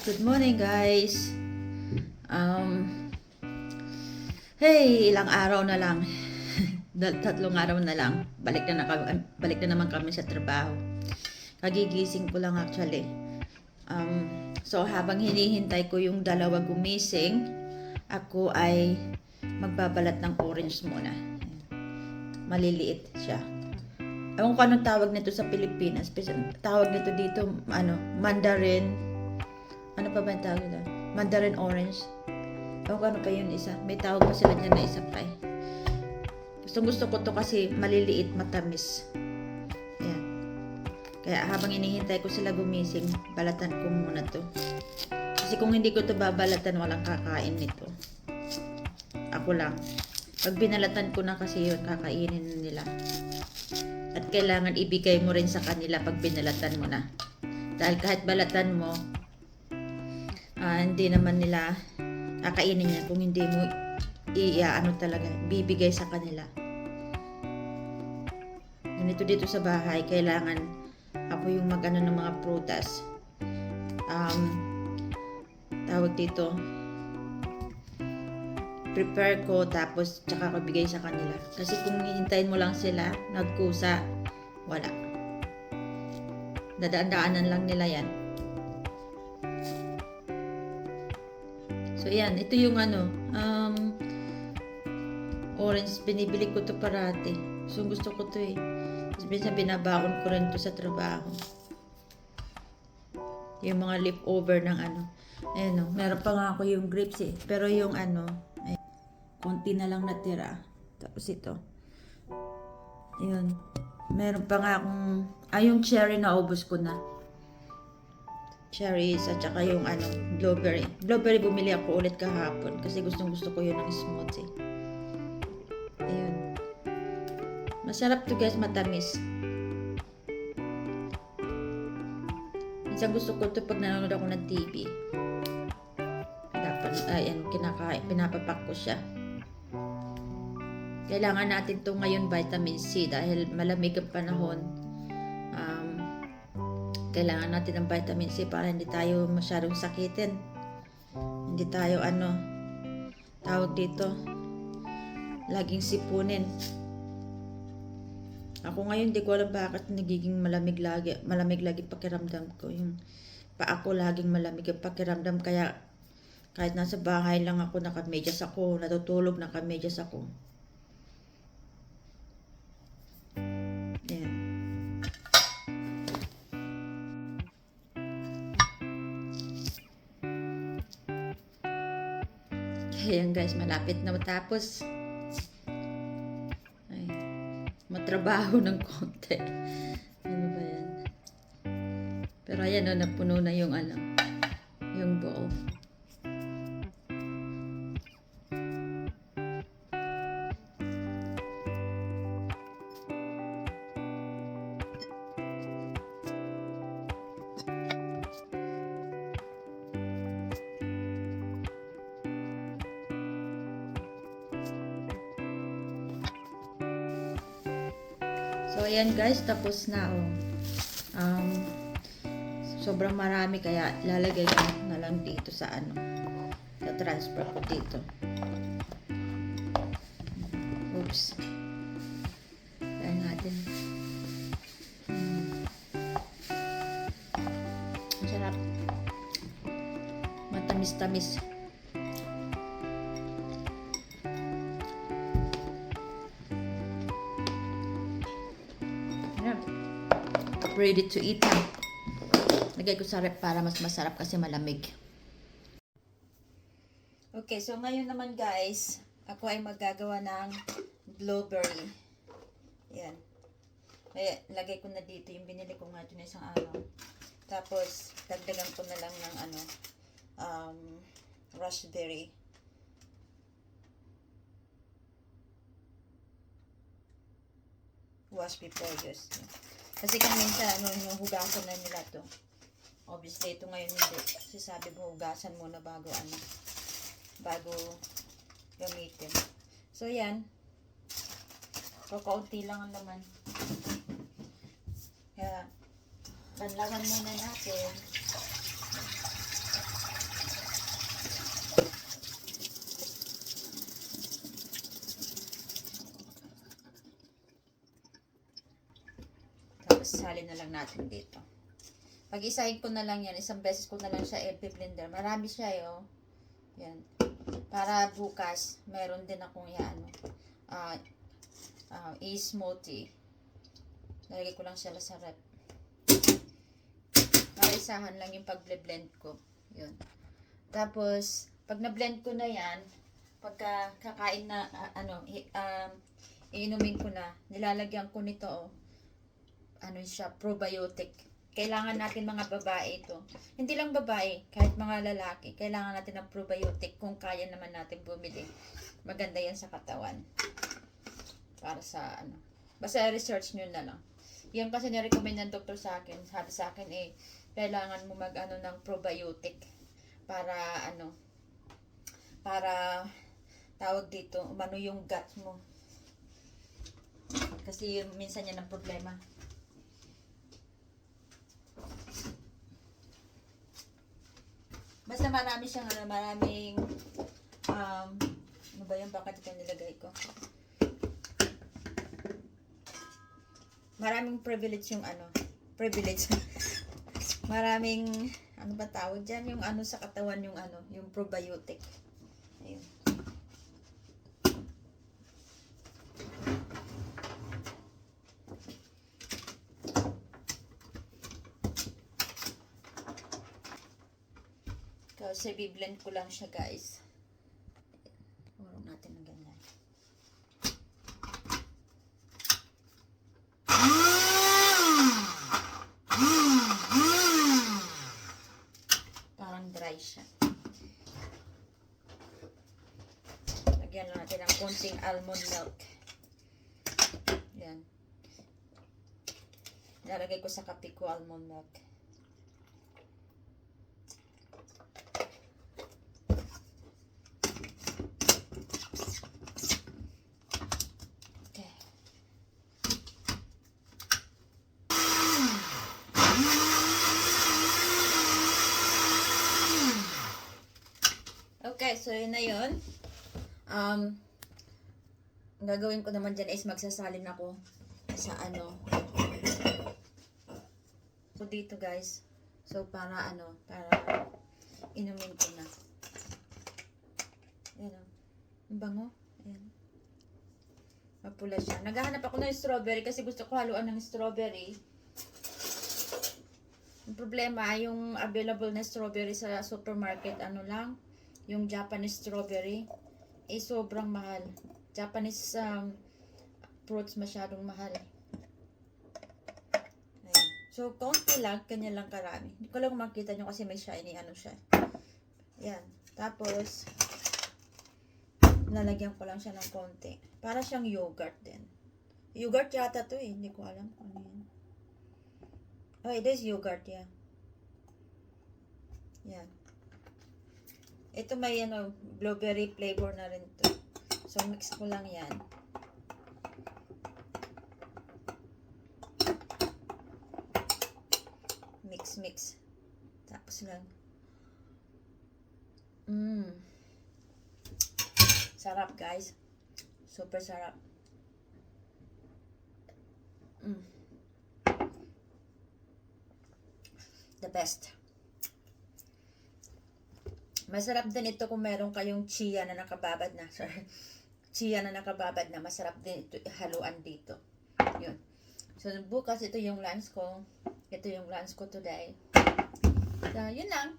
Good morning, guys. Um, hey, ilang araw na lang. Tatlong araw na lang. Balik na naman kami sa trabaho. Kagigising ko lang actually. So habang hinihintay ko yung dalawa gumising, ako ay magbabalat ng orange muna. Maliliit siya. Ewan ko anong tawag nito sa Pilipinas. Tawag nito dito, Mandarin. Ano pa ba yung tawag nila? Mandarin orange. Ewan ko ano pa yun isa. May tawag pa sila dyan na isa pa eh. Gusto ko to kasi maliliit, matamis. Yan. Kaya habang inihintay ko sila gumising, balatan ko muna to. Kasi kung hindi ko to babalatan, walang kakain nito. Ako lang. Pag binalatan ko na kasi yun, kakainin nila. At kailangan ibigay mo rin sa kanila pag binalatan mo na. Dahil kahit balatan mo, hindi naman nila kakainin niya kung hindi mo talaga, bibigay sa kanila. Ganito dito sa bahay, kailangan ako yung magano ng mga prutas. Tawag dito, prepare ko tapos tsaka ko bigay sa kanila. Kasi kung hihintayin mo lang sila, nagkusa, wala. Dadaan-daanan lang nila yan. So yan, ito yung orange, binibili ko to parati. So gusto ko to eh. Minsan binabaon ko rin to sa trabaho. Yung mga leftover ng Ayan o, meron pa nga ako yung grapes eh. Pero yung ay, konti na lang natira. Tapos ito. Yun. Meron pa nga akong, yung cherry na ubos ko na. Cherries at saka yung blueberry. Blueberry bumili ako ulit kahapon kasi gusto ko yun ng smoothie. Ayun. Masarap to guys, matamis. Minsan gusto ko to pag nanonood ako ng TV. Dapat, kinakain, pinapapak ko siya. Kailangan natin to ngayon vitamin C dahil malamig ang panahon. Kailangan natin ng vitamin C para hindi tayo masyadong sakitin. Hindi tayo tawag dito, laging sipunin. Ako ngayon, di ko alam bakit nagiging malamig lagi pakiramdam ko. Yung paa ko laging malamig ang pakiramdam. Kaya kahit nasa bahay lang ako, nakamedyas ako, natutulog nakamedyas ako. Ayan. Ayan guys, malapit na matapos. Ay, matrabaho ng konti. Ano ba yan? Pero ayan o, napuno na yung yung bowl. So, ayan guys, tapos na sobrang marami kaya lalagay ko na lang dito sa sa transfer ko dito. Oops. Ayan natin. Ang sarap. Matamis-tamis. Ready to eat na. Lagay ko sa rep para mas masarap kasi malamig. Okay, so ngayon naman guys, ako ay maggagawa ng blueberry. Yan. Lagay ko na dito yung binili ko nga ito na isang araw. Tapos, dagdagan ko na lang ng raspberry. Wash before use. Kasi kung minsan, yung hugasan na nila to. Obviously, ito ngayon hindi. Kasi sabi mo, hugasan muna bago gamitin. So, yan. Kaunti lang ang laman. Kaya, banlawan muna natin. Sasali na lang natin dito. Pag-isahin ko na lang yan, isang beses ko na lang siya i-blender. Marami siya oh. Yan. Para bukas, meron din akong yan. I-smoothie. Nalagay ko lang siya sa rep. Para isahan lang yung pag-blend ko. Yun. Tapos, pag na-blend ko na yan, pagka kakain na, iinumin ko na, nilalagyan ko nito, siya, probiotic. Kailangan natin mga babae ito. Hindi lang babae, kahit mga lalaki, kailangan natin ng probiotic kung kaya naman natin bumili. Maganda yan sa katawan. Para sa, basta research nyo na lang. Yan kasi nirecommend ng doktor sa akin. Sabi sa akin, kailangan mo ng probiotic para para tawag dito, umano yung gut mo. Kasi yun, minsan yan ang problema. Basta marami siyang maraming ano ba yung bakit ito nilagay ko? Maraming privilege yung privilege. Maraming, ano ba tawag dyan? Yung sa katawan, yung yung probiotic. Ayun. Kasi biblend ko lang siya, guys. Urong natin ng ganyan. Parang dry siya. Lagyan lang natin ng konting almond milk. Yan. Nalagay ko sa kape ko almond milk. Okay, so yun na yun. Ang gagawin ko naman dyan is magsasalin ako sa So, dito guys. So, para para inumin ko na. Ayan o. Ang bango. Ayan. Mapula siya. Naghahanap ako ng strawberry kasi gusto ko haluan ng strawberry. Ang problema, yung available na strawberry sa supermarket, lang, yung Japanese strawberry, sobrang mahal. Japanese fruits masyadong mahal. Ayan. So, kaunti lang, kanya lang karami. Hindi ko lang makita nyo kasi may shiny siya. Ayan. Tapos, lalagyan ko lang siya ng konti. Para siyang yogurt din. Yogurt yata to hindi ko alam kung ano yan. Oh, it is yogurt, yeah. Yan. Ito may blueberry flavor na rin to. So, mix ko lang yan. Mix. Tapos lang. Sarap, guys. Super sarap. The best. Masarap din ito kung meron kayong chia na nakababad na. Sorry. Chia na nakababad na. Masarap din ito haluan dito. Yun. So, bukas ito yung lunch ko. Ito yung lunch ko today. So, yun lang.